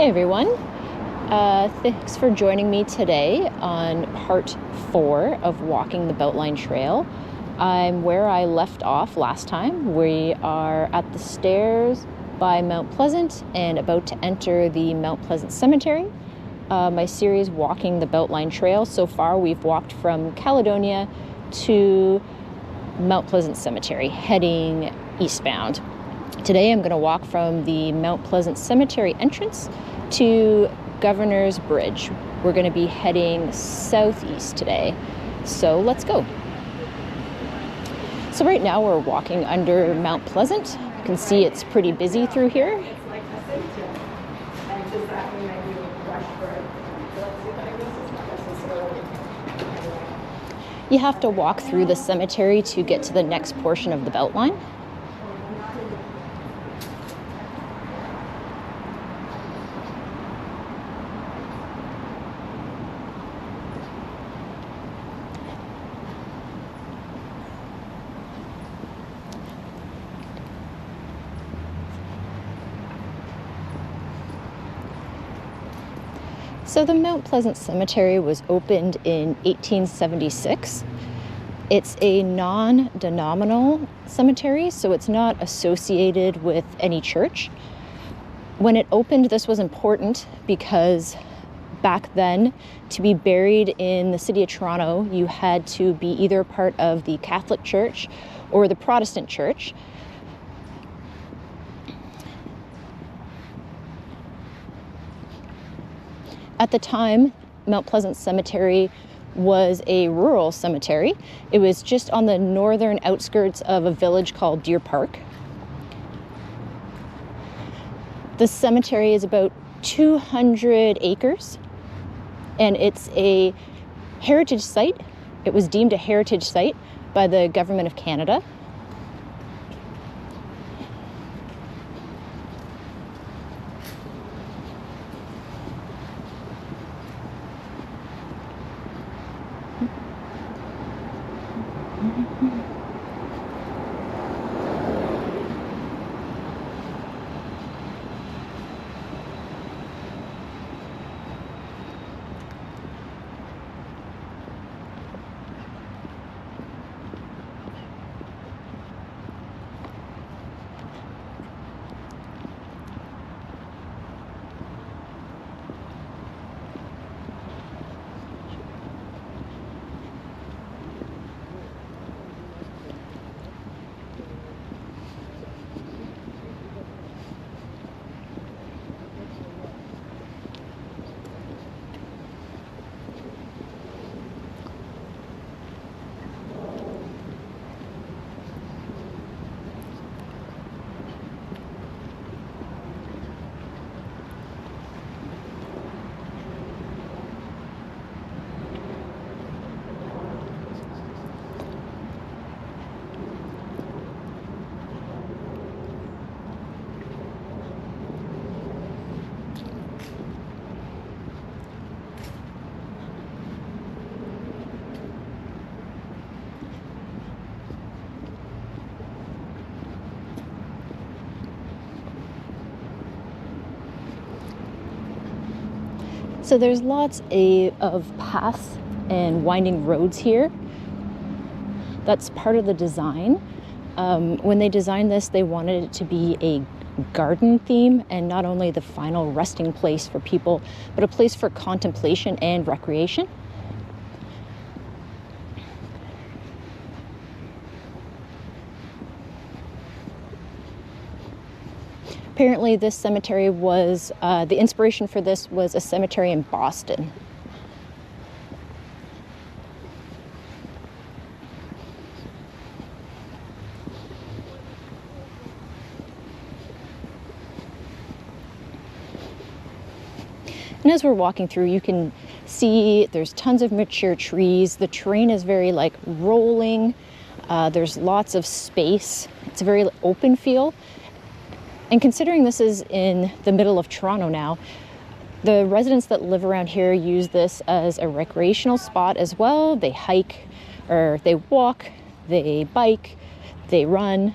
Hey everyone, thanks for joining me today on part 4 of walking the Beltline Trail. I'm where I left off last time. We are at the stairs by Mount Pleasant and about to enter the Mount Pleasant Cemetery. My series Walking the Beltline Trail, so far we've walked from Caledonia to Mount Pleasant Cemetery, heading eastbound. Today I'm going to walk from the Mount Pleasant Cemetery entrance to Governor's Bridge. We're going to be heading southeast today, so let's go. So right now we're walking under Mount Pleasant. You can see it's pretty busy through here. You have to walk through the cemetery to get to the next portion of the Beltline. So the Mount Pleasant Cemetery was opened in 1876. It's a non-denominational cemetery, so it's not associated with any church. When it opened, this was important because back then, to be buried in the city of Toronto, you had to be either part of the Catholic Church or the Protestant Church. At the time, Mount Pleasant Cemetery was a rural cemetery. It was just on the northern outskirts of a village called Deer Park. The cemetery is about 200 acres, and it's a heritage site. It was deemed a heritage site by the Government of Canada. So there's lots of paths and winding roads here. That's part of the design. When they designed this, they wanted it to be a garden theme, and not only the final resting place for people, but a place for contemplation and recreation. Apparently this cemetery was, the inspiration for this was a cemetery in Boston. And as we're walking through, you can see there's tons of mature trees. The terrain is very rolling. There's lots of space. It's a very open feel. And considering this is in the middle of Toronto now, the residents that live around here use this as a recreational spot as well. They hike, or they walk, they bike, they run.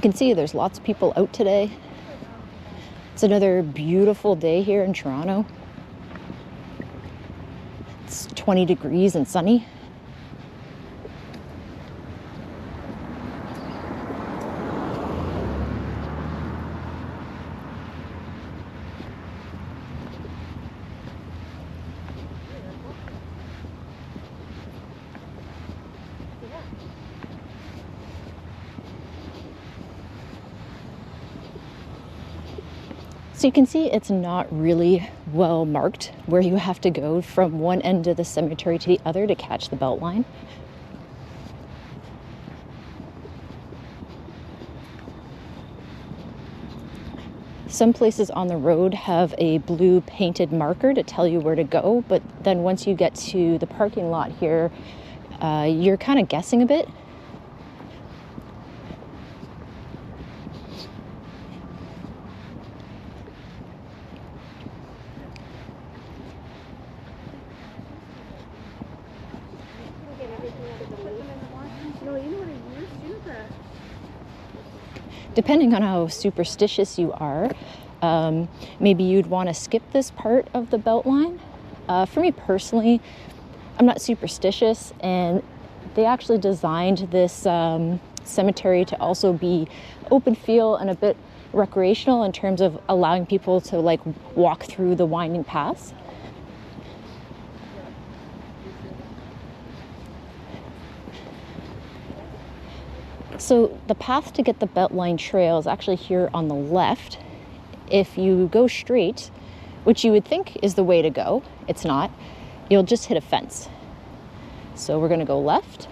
can see there's lots of people out today. It's another beautiful day here in Toronto. It's 20 degrees and sunny. So you can see it's not really well marked where you have to go from one end of the cemetery to the other to catch the Beltline. Some places on the road have a blue painted marker to tell you where to go, but then once you get to the parking lot here, you're kind of guessing a bit. Depending on how superstitious you are, maybe you'd want to skip this part of the Beltline. For me personally, I'm not superstitious, and they actually designed this cemetery to also be open feel and a bit recreational in terms of allowing people to like walk through the winding paths. So the path to get the Beltline trail is actually here on the left. If you go straight, which you would think is the way to go, it's not. You'll just hit a fence. So we're going to go left.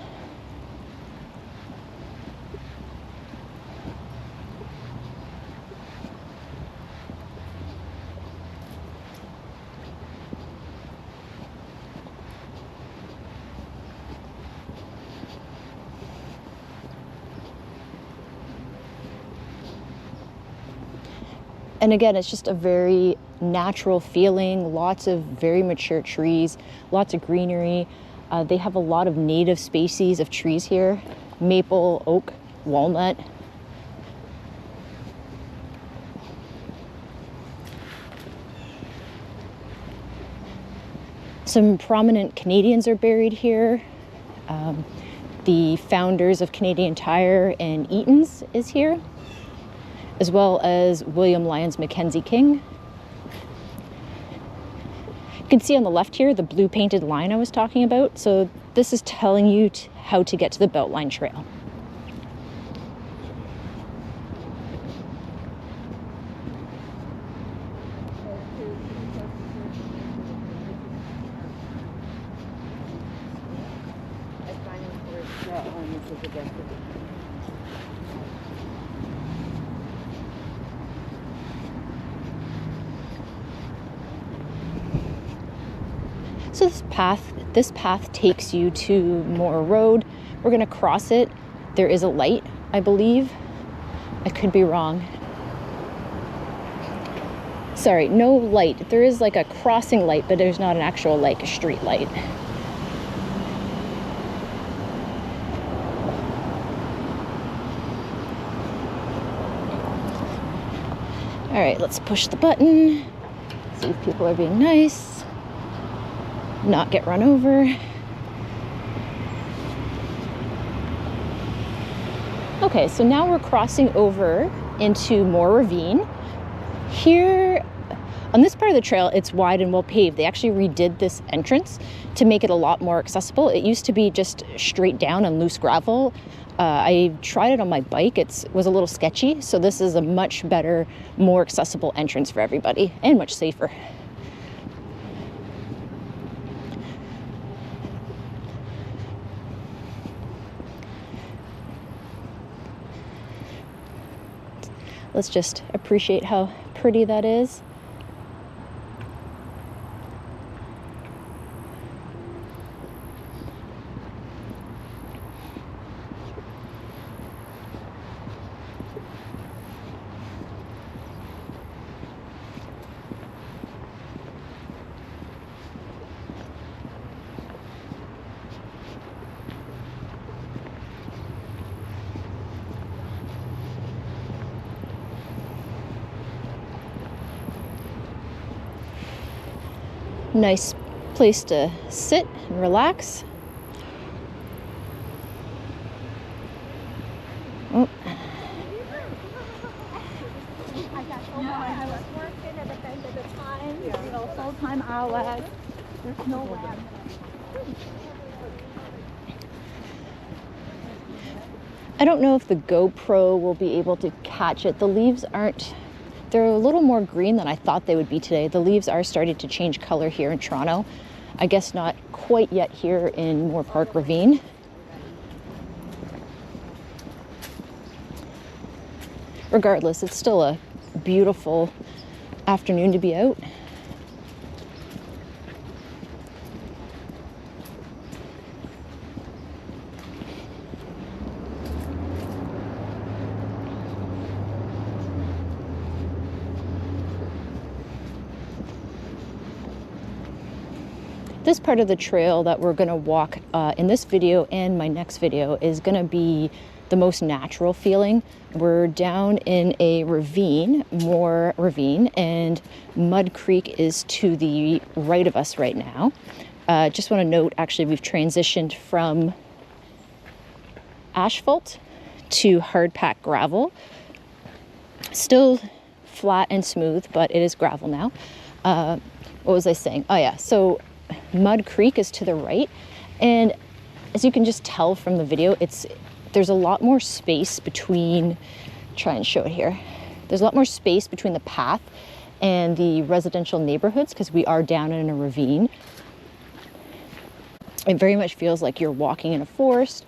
And again, it's just a very natural feeling, lots of very mature trees, lots of greenery. They have a lot of native species of trees here: maple, oak, walnut. Some prominent Canadians are buried here. The founders of Canadian Tire and Eaton's is here, as well as William Lyons Mackenzie King. You can see on the left here the blue painted line I was talking about. So this is telling you how to get to the Beltline Trail. So this path takes you to Moore Road. We're going to cross it. There is a light, I believe. I could be wrong. Sorry, no light. There is like a crossing light, but there's not an actual like a street light. All right, let's push the button. See if people are being nice. Not get run over. Okay, so now we're crossing over into Moore Ravine. Here, on this part of the trail, it's wide and well paved. They actually redid this entrance to make it a lot more accessible. It used to be just straight down and loose gravel. I tried it on my bike. It was a little sketchy, so this is a much better, more accessible entrance for everybody and much safer. Let's just appreciate how pretty that is. Nice place to sit and relax. Oh. I was working at the end of the time, full-time hours. There's no way. I don't know if the GoPro will be able to catch it. The leaves aren't, they're a little more green than I thought they would be today. The leaves are starting to change color here in Toronto. I guess not quite yet here in Moore Park Ravine. Regardless, it's still a beautiful afternoon to be out. This part of the trail that we're going to walk in this video and my next video is going to be the most natural feeling. We're down in a ravine, Moore Ravine, and Mud Creek is to the right of us right now. Just want to note, actually, we've transitioned from asphalt to hard packed gravel. Still flat and smooth, but it is gravel now. What was I saying? Oh yeah, so Mud Creek is to the right, and as you can just tell from the video, there's a lot more space between, try and show it here. There's a lot more space between the path and the residential neighborhoods because we are down in a ravine. It very much feels like you're walking in a forest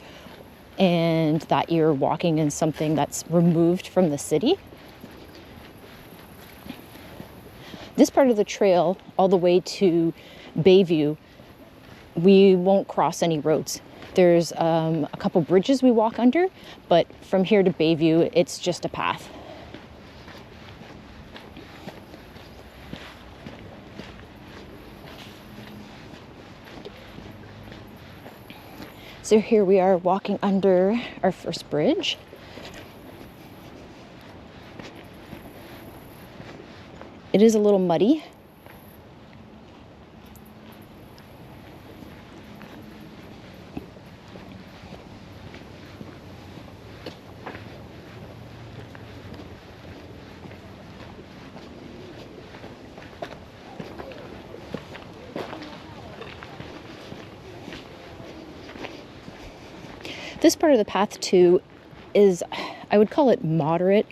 and that you're walking in something that's removed from the city. This part of the trail, all the way to Bayview, we won't cross any roads. There's a couple bridges we walk under, but from here to Bayview, it's just a path. So here we are walking under our first bridge. It is a little muddy. This part of the path too is, I would call it moderate.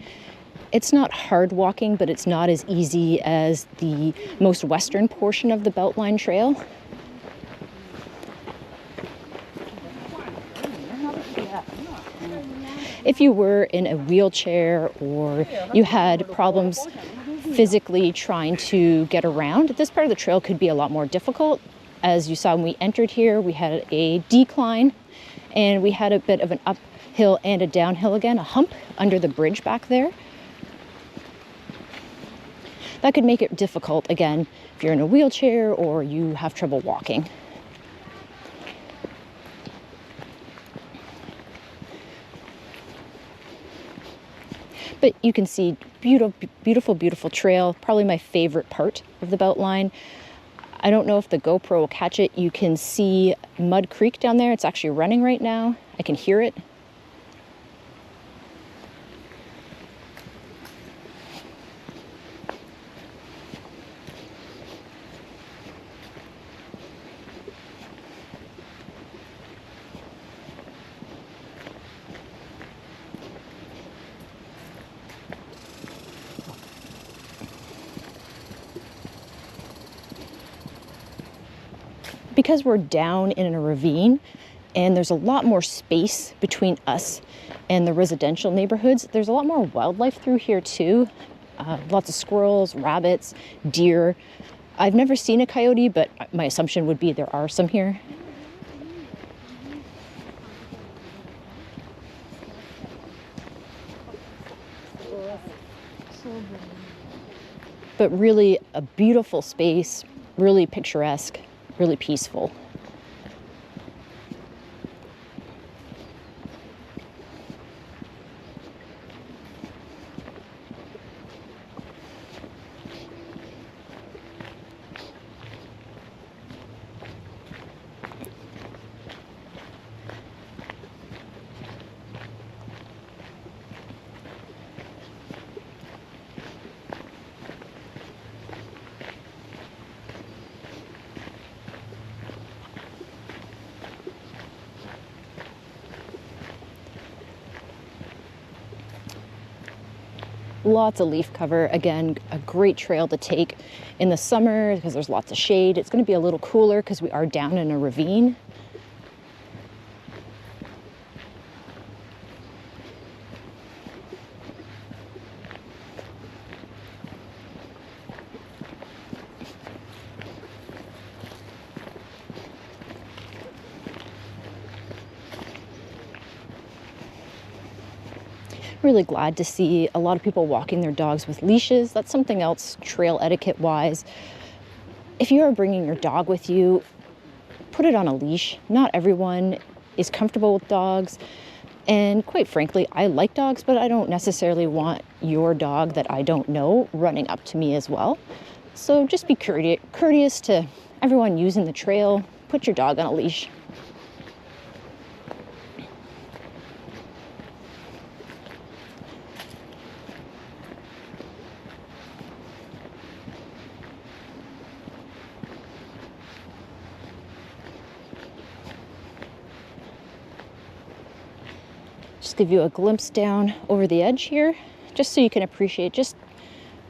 It's not hard walking, but it's not as easy as the most western portion of the Beltline trail. If you were in a wheelchair or you had problems physically trying to get around, this part of the trail could be a lot more difficult. As you saw when we entered here, we had a decline and we had a bit of an uphill and a downhill again, a hump under the bridge back there. That could make it difficult, again, if you're in a wheelchair or you have trouble walking. But you can see beautiful, beautiful trail, probably my favorite part of the Beltline. I don't know if the GoPro will catch it. You can see Mud Creek down there. It's actually running right now. I can hear it. Because we're down in a ravine and there's a lot more space between us and the residential neighborhoods, there's a lot more wildlife through here too. Lots of squirrels, rabbits, deer. I've never seen a coyote, but my assumption would be there are some here. But really a beautiful space, really picturesque. Really peaceful. Lots of leaf cover. Again, a great trail to take in the summer because there's lots of shade. It's going to be a little cooler because we are down in a ravine. Really glad to see a lot of people walking their dogs with leashes. That's something else trail etiquette wise. If you are bringing your dog with you, put it on a leash. Not everyone is comfortable with dogs. And quite frankly, I like dogs, but I don't necessarily want your dog that I don't know running up to me as well. So just be courteous to everyone using the trail. Put your dog on a leash. Just give you a glimpse down over the edge here, just so you can appreciate just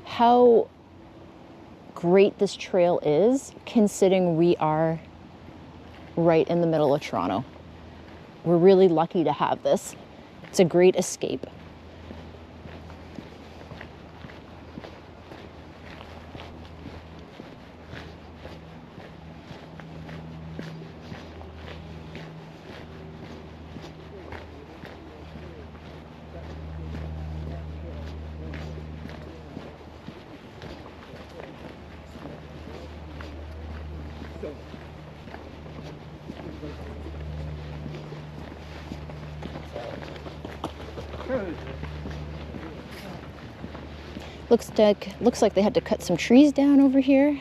how great this trail is, considering we are right in the middle of Toronto. We're really lucky to have this. It's a great escape. Looks like they had to cut some trees down over here.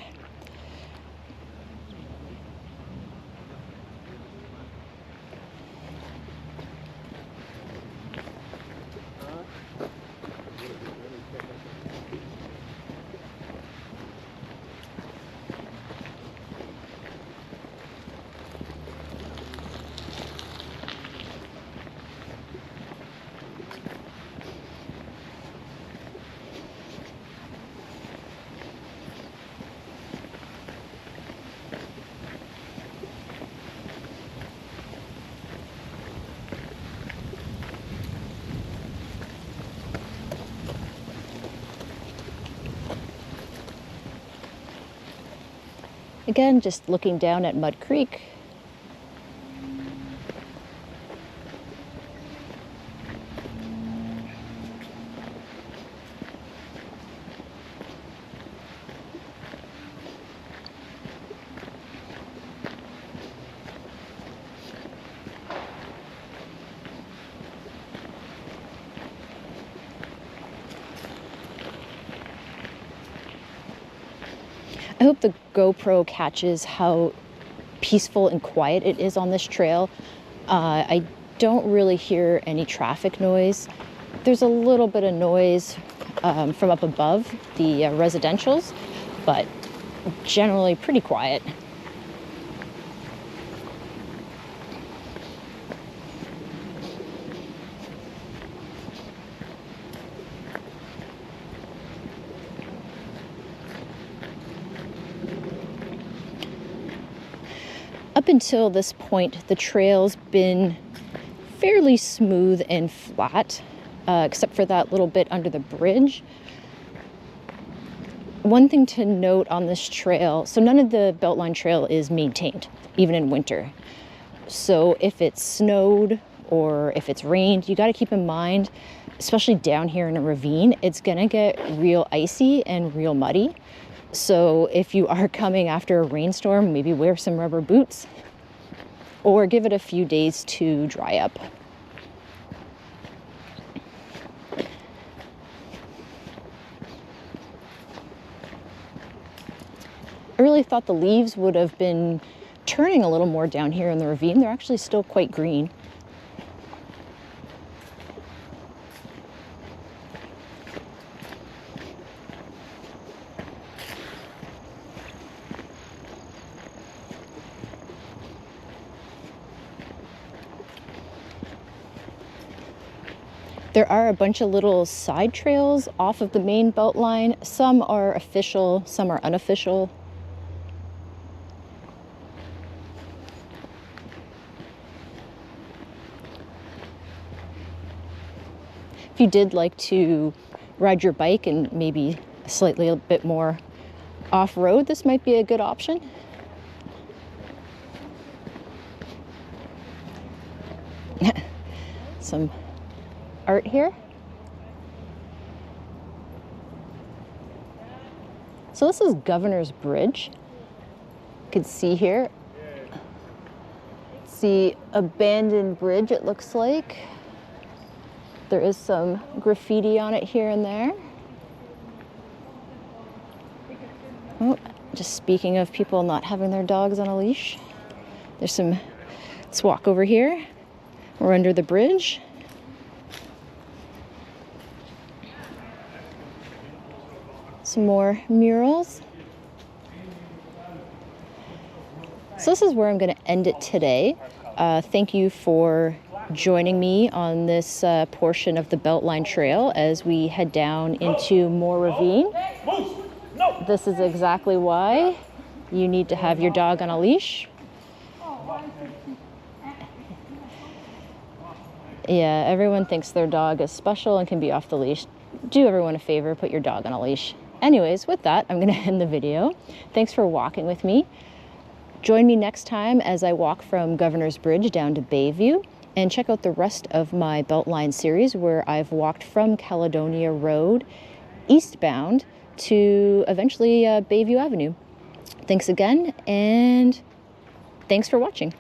Again, just looking down at Mud Creek. I hope the GoPro catches how peaceful and quiet it is on this trail. I don't really hear any traffic noise. There's a little bit of noise from up above the residentials, but generally pretty quiet. Up until this point, the trail's been fairly smooth and flat, except for that little bit under the bridge. One thing to note on this trail, so none of the Beltline trail is maintained, even in winter. So if it's snowed or if it's rained, you got to keep in mind, especially down here in a ravine, it's gonna get real icy and real muddy. So if you are coming after a rainstorm, maybe wear some rubber boots or give it a few days to dry up. I really thought the leaves would have been turning a little more down here in the ravine. They're actually still quite green. There are a bunch of little side trails off of the main Beltline. Some are official, some are unofficial. If you did like to ride your bike and maybe slightly a bit more off-road, this might be a good option. Some art here. So this is Governor's Bridge. You can see here. It's the abandoned bridge, it looks like. There is some graffiti on it here and there. Oh, just speaking of people not having their dogs on a leash. There's some, let's walk over here. We're under the bridge. Some more murals. So this is where I'm going to end it today. Thank you for joining me on this portion of the Beltline Trail as we head down into more Ravine. This is exactly why you need to have your dog on a leash. Yeah, everyone thinks their dog is special and can be off the leash. Do everyone a favor, put your dog on a leash. Anyways, with that, I'm going to end the video. Thanks for walking with me. Join me next time as I walk from Governor's Bridge down to Bayview, and check out the rest of my Beltline series where I've walked from Caledonia Road eastbound to eventually Bayview Avenue. Thanks again, and thanks for watching.